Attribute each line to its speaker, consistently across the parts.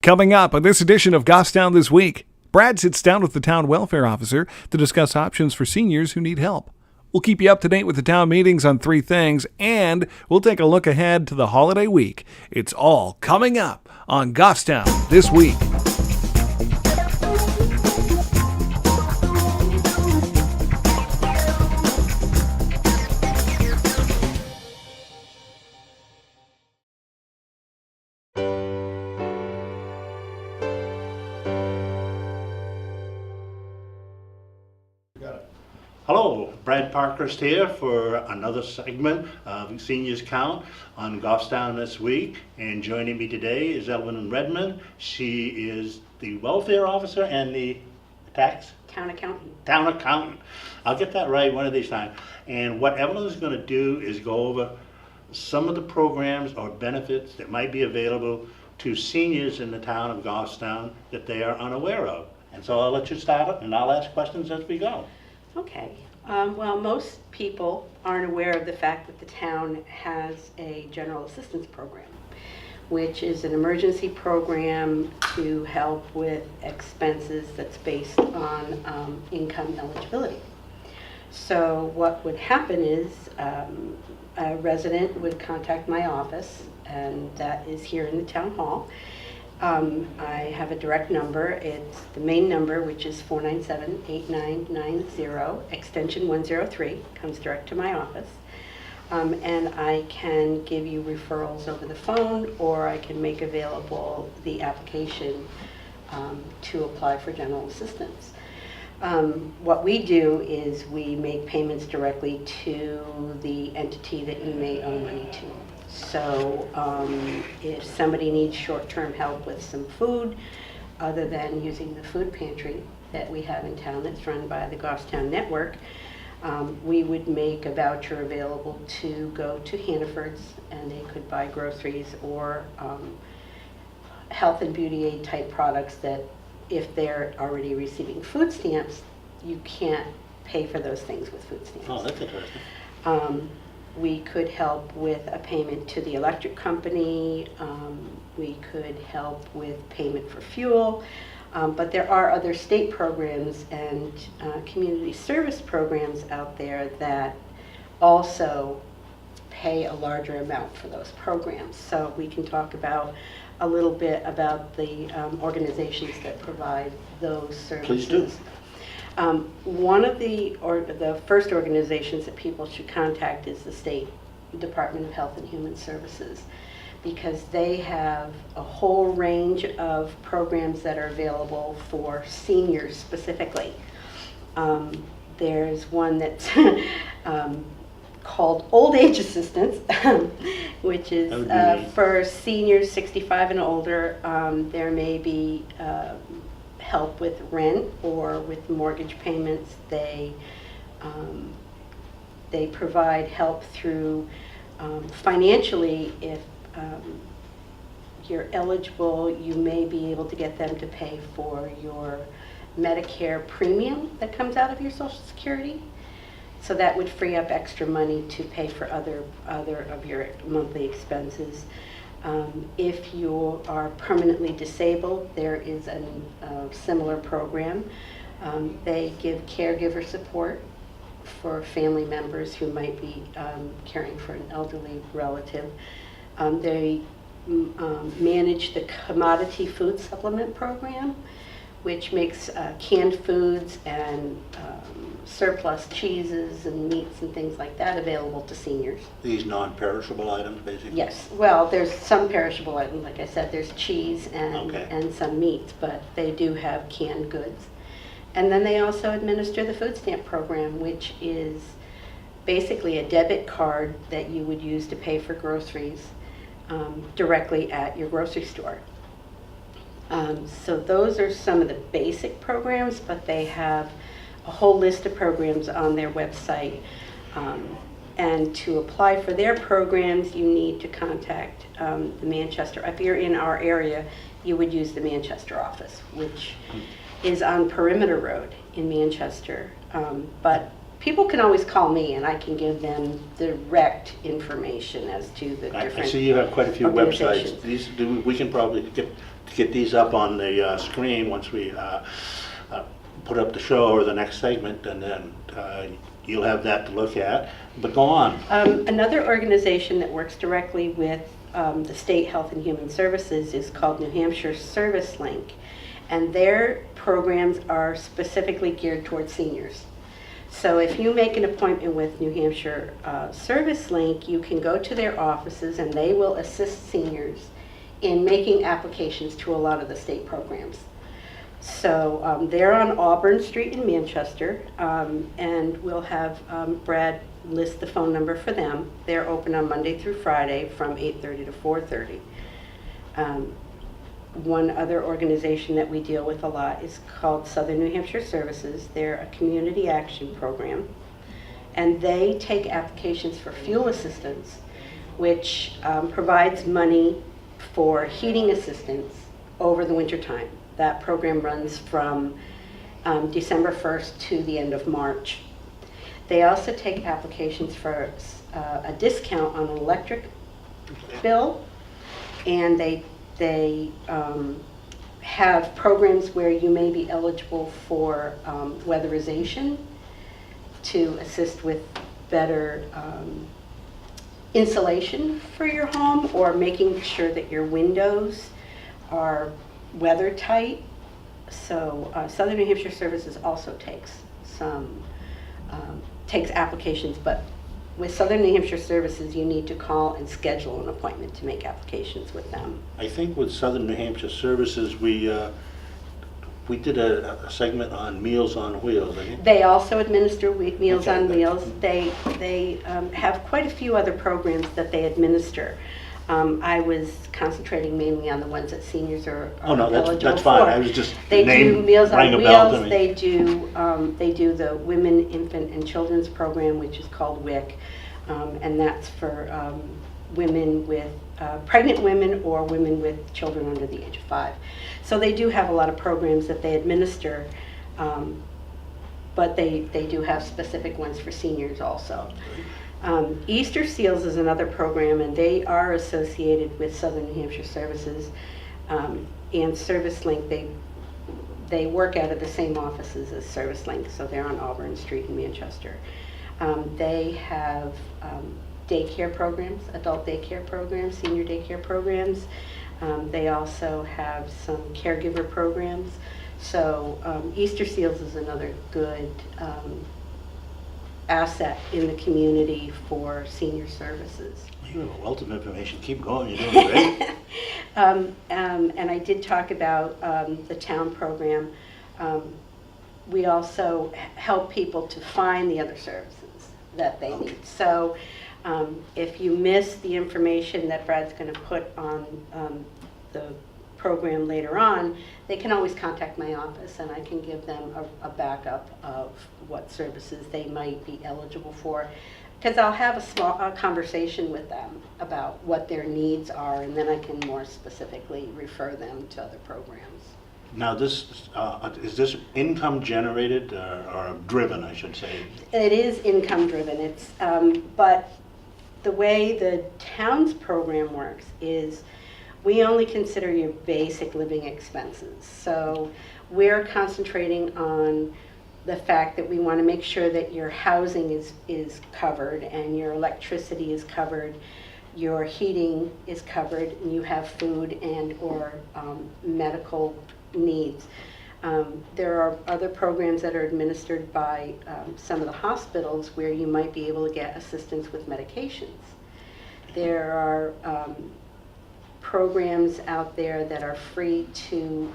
Speaker 1: Coming up on this edition of Goffstown This Week, Brad sits down with the town welfare officer to discuss options for seniors who need help. We'll keep you up to date with the town meetings on three things, and we'll take a look ahead to the holiday week. It's all coming up on Goffstown This Week.
Speaker 2: Hello, Brad Parkhurst here for another segment of Seniors Count on Goffstown This Week. And joining me today is Evelyn Redmond. She is the welfare officer and the
Speaker 3: Town accountant.
Speaker 2: Town accountant. I'll get that right one of these times. And what Evelyn is going to do is go over some of the programs or benefits that might be available to seniors in the town of Goffstown that they are unaware of. And so I'll let you start it and I'll ask questions as we go.
Speaker 3: Okay. Well, most people aren't aware of the fact that the town has a general assistance program, which is an emergency program to help with expenses that's based on income eligibility. So what would happen is a resident would contact my office, and that is here in the town hall. I have a direct number. It's the main number, which is 497-8990, extension 103, comes direct to my office. And I can give you referrals over the phone, or I can make available the application to apply for general assistance. What we do is we make payments directly to the entity that you may owe money to. So if somebody needs short-term help with some food, other than using the food pantry that we have in town that's run by the Goffstown Network, we would make a voucher available to go to Hannaford's, and they could buy groceries or health and beauty aid type products that if they're already receiving food stamps, you can't pay for those things with food stamps.
Speaker 2: Oh, that's interesting.
Speaker 3: We could help with a payment to the electric company. We could help with payment for fuel. But there are other state programs and community service programs out there that also pay a larger amount for those programs. So we can talk about a little bit about the organizations that provide those services.
Speaker 2: Please do.
Speaker 3: One of the first organizations that people should contact is the State Department of Health and Human Services, because they have a whole range of programs that are available for seniors specifically. There's one that's called Old Age Assistance, which is for seniors 65 and older. There may be help with rent or with mortgage payments. They provide help through financially. If you're eligible, you may be able to get them to pay for your Medicare premium that comes out of your Social Security. So that would free up extra money to pay for other of your monthly expenses. If you are permanently disabled, there is a similar program. They give caregiver support for family members who might be caring for an elderly relative. They manage the commodity food supplement program, which makes canned foods and surplus cheeses and meats and things like that available to seniors.
Speaker 2: These non-perishable items, basically?
Speaker 3: Yes. Well, there's some perishable items. Like I said, there's cheese and some meats, but they do have canned goods. And then they also administer the food stamp program, which is basically a debit card that you would use to pay for groceries directly at your grocery store. So those are some of the basic programs, but they have a whole list of programs on their website. And to apply for their programs, you need to contact the Manchester. If you're in our area, you would use the Manchester office, which is on Perimeter Road in Manchester. But people can always call me, and I can give them direct information as to the different
Speaker 2: I see you have quite a few websites.
Speaker 3: organizations.
Speaker 2: We can probably get get these up on the screen once we put up the show or the next segment, and then you'll have that to look at. But go on.
Speaker 3: Another organization that works directly with the State Health and Human Services is called New Hampshire Service Link, and their programs are specifically geared towards seniors. So if you make an appointment with New Hampshire Service Link, you can go to their offices and they will assist seniors in making applications to a lot of the state programs. So they're on Auburn Street in Manchester, and we'll have Brad list the phone number for them. They're open on Monday through Friday from 8:30 to 4:30. One other organization that we deal with a lot is called Southern New Hampshire Services. They're a community action program, and they take applications for fuel assistance, which provides money for heating assistance over the winter time. That program runs from December 1st to the end of March. They also take applications for a discount on an electric bill, and they have programs where you may be eligible for weatherization to assist with better insulation for your home, or making sure that your windows are weather tight. So Southern New Hampshire Services also takes applications, but with Southern New Hampshire Services, you need to call and schedule an appointment to make applications with them.
Speaker 2: I think with Southern New Hampshire Services, we did a segment on Meals on Wheels. I think.
Speaker 3: They also administer Meals
Speaker 2: Okay,
Speaker 3: on Wheels. They have quite a few other programs that they administer. I was concentrating mainly on the ones that seniors are
Speaker 2: Oh no,
Speaker 3: eligible
Speaker 2: that's fine.
Speaker 3: for.
Speaker 2: I was just
Speaker 3: They do Meals
Speaker 2: rang
Speaker 3: on
Speaker 2: a bell to
Speaker 3: Wheels.
Speaker 2: me.
Speaker 3: They do the Women, Infant, and Children's program, which is called WIC, and that's for women with pregnant women or women with children under the age of 5. So they do have a lot of programs that they administer, but they do have specific ones for seniors also. Easter Seals is another program, and they are associated with Southern New Hampshire Services and Service Link. They work out of the same offices as Service Link, so they're on Auburn Street in Manchester. They have daycare programs, adult daycare programs, senior daycare programs. They also have some caregiver programs. So Easter Seals is another good asset in the community for senior services.
Speaker 2: You have a wealth of information. Keep going. You're doing great.
Speaker 3: And I did talk about the town program. We also help people to find the other services that they need. So if you miss the information that Brad's going to put on the program later on, they can always contact my office, and I can give them a backup of what services they might be eligible for. Because I'll have a conversation with them about what their needs are, and then I can more specifically refer them to other programs.
Speaker 2: Now, this is this income generated or driven, I should say?
Speaker 3: It is income driven. It's but the way the town's program works is we only consider your basic living expenses. So we're concentrating on the fact that we want to make sure that your housing is covered, and your electricity is covered, your heating is covered, and you have food and or medical needs. There are other programs that are administered by some of the hospitals where you might be able to get assistance with medications. There are programs out there that are free to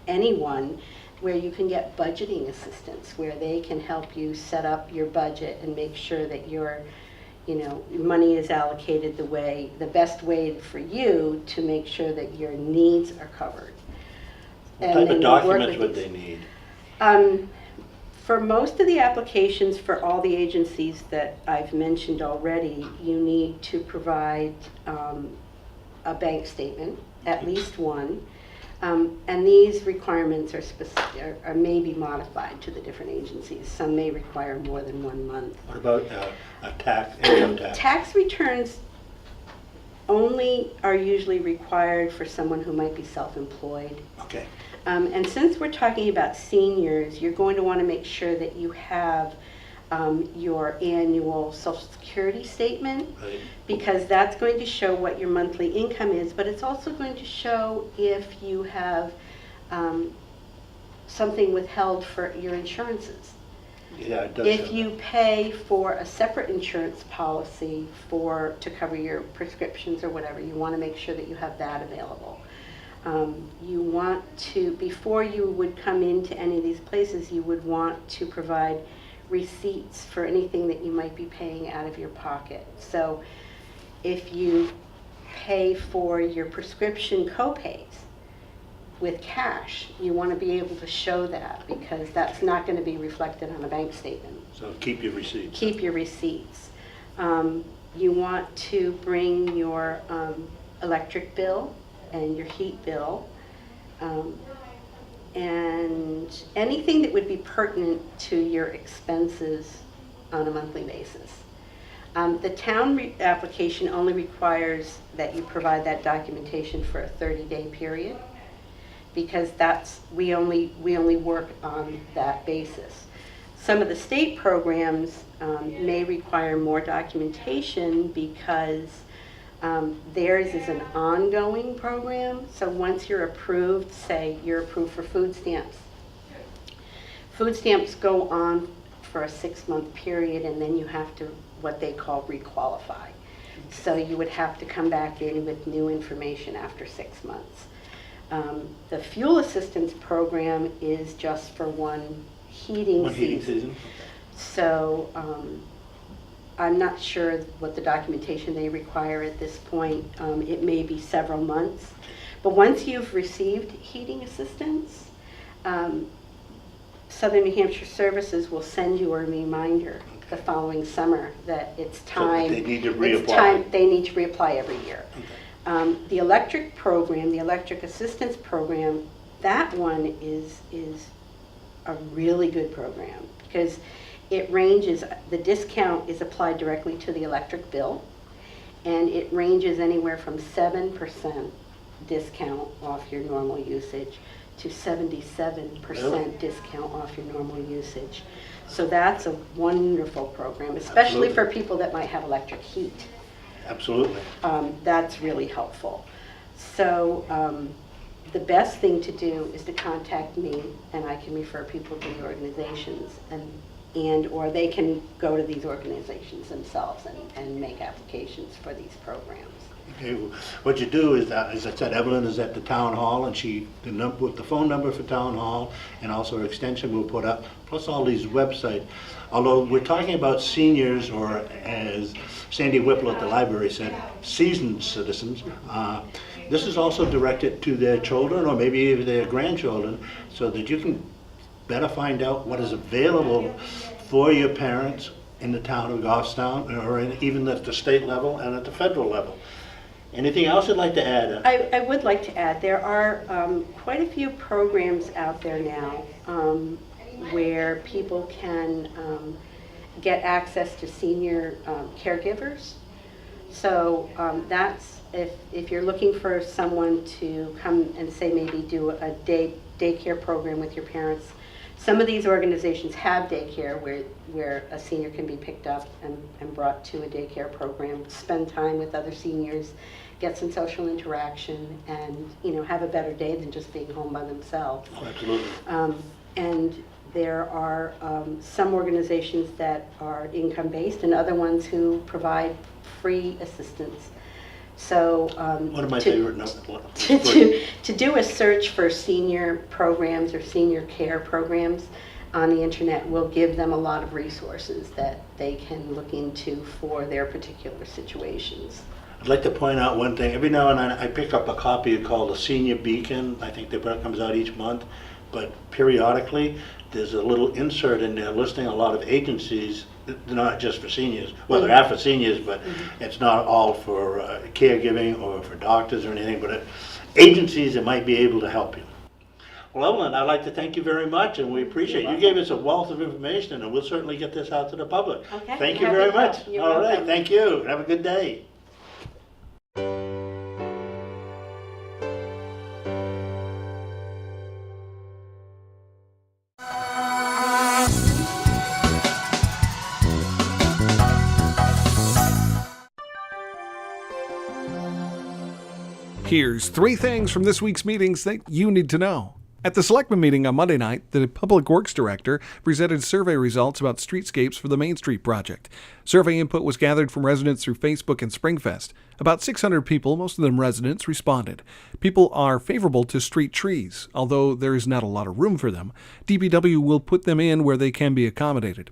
Speaker 3: anyone, where you can get budgeting assistance, where they can help you set up your budget and make sure that your money is allocated the best way for you to make sure that your needs are covered.
Speaker 2: What type of documents would they need?
Speaker 3: For most of the applications for all the agencies that I've mentioned already, you need to provide a bank statement, at least one. And these requirements are may be modified to the different agencies. Some may require more than 1 month.
Speaker 2: What about income tax?
Speaker 3: Tax returns only are usually required for someone who might be self-employed.
Speaker 2: Okay.
Speaker 3: And since we're talking about seniors, you're going to want to make sure that you have your annual Social Security statement,
Speaker 2: Right.
Speaker 3: because that's going to show what your monthly income is, but it's also going to show if you have something withheld for your insurances.
Speaker 2: Yeah, it does.
Speaker 3: If
Speaker 2: show
Speaker 3: you
Speaker 2: that.
Speaker 3: pay for a separate insurance policy to cover your prescriptions or whatever, you want to make sure that you have that available. You want to, before you would come into any of these places, you would want to provide receipts for anything that you might be paying out of your pocket. So if you pay for your prescription copays with cash, you want to be able to show that, because that's not going to be reflected on a bank statement.
Speaker 2: So keep your receipts.
Speaker 3: Keep your receipts. You want to bring your electric bill and your heat bill, and anything that would be pertinent to your expenses on a monthly basis. The town application only requires that you provide that documentation for a 30-day period, because we only work on that basis. Some of the state programs may require more documentation, because theirs is an ongoing program. So once you're approved, say you're approved for food stamps. Food stamps go on for a 6-month period, and then you have to, what they call, requalify. So you would have to come back in with new information after 6 months. The fuel assistance program is just for one heating season. So I'm not sure what the documentation they require at this point. It may be several months. But once you've received heating assistance, Southern New Hampshire Services will send you a reminder the following summer that it's time.
Speaker 2: So they need to
Speaker 3: it's
Speaker 2: reapply.
Speaker 3: time, they need to reapply every year.
Speaker 2: Okay.
Speaker 3: The electric program, the electric assistance program, that one is a really good program, because it ranges, the discount is applied directly to the electric bill, and it ranges anywhere from 7% discount off your normal usage to 77%
Speaker 2: Really?
Speaker 3: discount off your normal usage. So that's a wonderful program, especially
Speaker 2: Absolutely.
Speaker 3: for people that might have electric heat.
Speaker 2: Absolutely.
Speaker 3: That's really helpful. So the best thing to do is to contact me, and I can refer people to the organizations, and or they can go to these organizations themselves and make applications for these programs.
Speaker 2: Okay, well, what you do is, as I said, Evelyn is at the town hall, and with the phone number for town hall, and also her extension we'll put up, plus all these websites. Although we're talking about seniors, or as Sandy Whipple at the library said, seasoned citizens, this is also directed to their children, or maybe even their grandchildren, so that you can better find out what is available for your parents in the town of Goffstown, or even at the state level and at the federal level. Anything else you'd like to add?
Speaker 3: I would like to add, there are quite a few programs out there now where people can get access to senior caregivers. So that's, if you're looking for someone to come and say maybe do a daycare program with your parents, some of these organizations have daycare where a senior can be picked up and brought to a daycare program, spend time with other seniors, get some social interaction, and have a better day than just being home by themselves.
Speaker 2: Oh, absolutely.
Speaker 3: And there are some organizations that are income-based, and other ones who provide free assistance. So
Speaker 2: One of my favorite numbers.
Speaker 3: to do a search for senior programs or senior care programs on the internet will give them a lot of resources that they can look into for their particular situations.
Speaker 2: I'd like to point out one thing. Every now and then I pick up a copy called the Senior Beacon. I think that comes out each month. But periodically, there's a little insert in there listing a lot of agencies, not just for seniors. Well, there are for seniors, but it's not all for caregiving or for doctors or anything, but agencies that might be able to help you. Well, Evelyn, I'd like to thank you very much, and we appreciate it. You gave us a wealth of information, and we'll certainly get this out to the public.
Speaker 3: Okay.
Speaker 2: Thank you
Speaker 3: Happy
Speaker 2: very
Speaker 3: to
Speaker 2: much.
Speaker 3: help. You're
Speaker 2: All right,
Speaker 3: welcome.
Speaker 2: thank you. Have a good day.
Speaker 1: Here's 3 things from this week's meetings that you need to know. At the Selectmen meeting on Monday night, the Public Works Director presented survey results about streetscapes for the Main Street project. Survey input was gathered from residents through Facebook and Springfest. About 600 people, most of them residents, responded. People are favorable to street trees, although there is not a lot of room for them. DPW will put them in where they can be accommodated.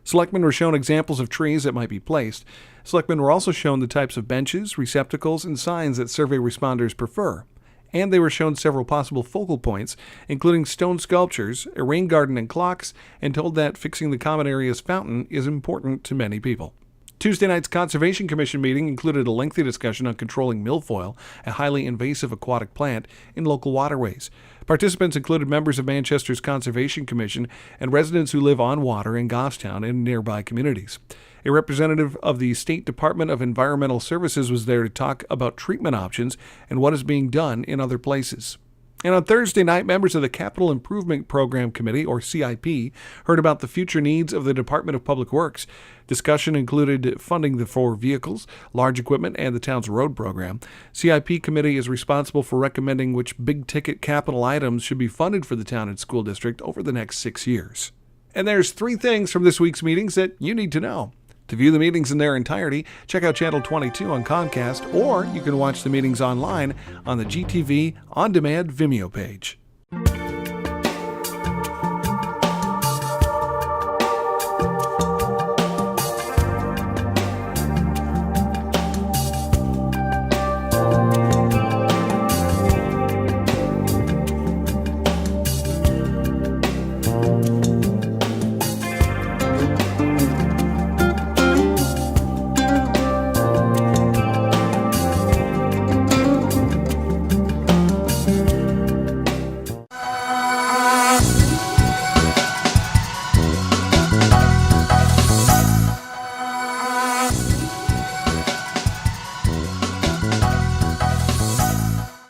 Speaker 1: Selectmen were shown examples of trees that might be placed. Selectmen were also shown the types of benches, receptacles, and signs that survey responders prefer. And they were shown several possible focal points, including stone sculptures, a rain garden and clocks, and told that fixing the common area's fountain is important to many people. Tuesday night's Conservation Commission meeting included a lengthy discussion on controlling milfoil, a highly invasive aquatic plant, in local waterways. Participants included members of Manchester's Conservation Commission and residents who live on water in Goffstown and nearby communities. A representative of the State Department of Environmental Services was there to talk about treatment options and what is being done in other places. And on Thursday night, members of the Capital Improvement Program Committee, or CIP, heard about the future needs of the Department of Public Works. Discussion included funding for vehicles, large equipment, and the town's road program. CIP committee is responsible for recommending which big-ticket capital items should be funded for the town and school district over the next 6 years. And there's 3 things from this week's meetings that you need to know. To view the meetings in their entirety, check out Channel 22 on Comcast, or you can watch the meetings online on the GTV On Demand Vimeo page.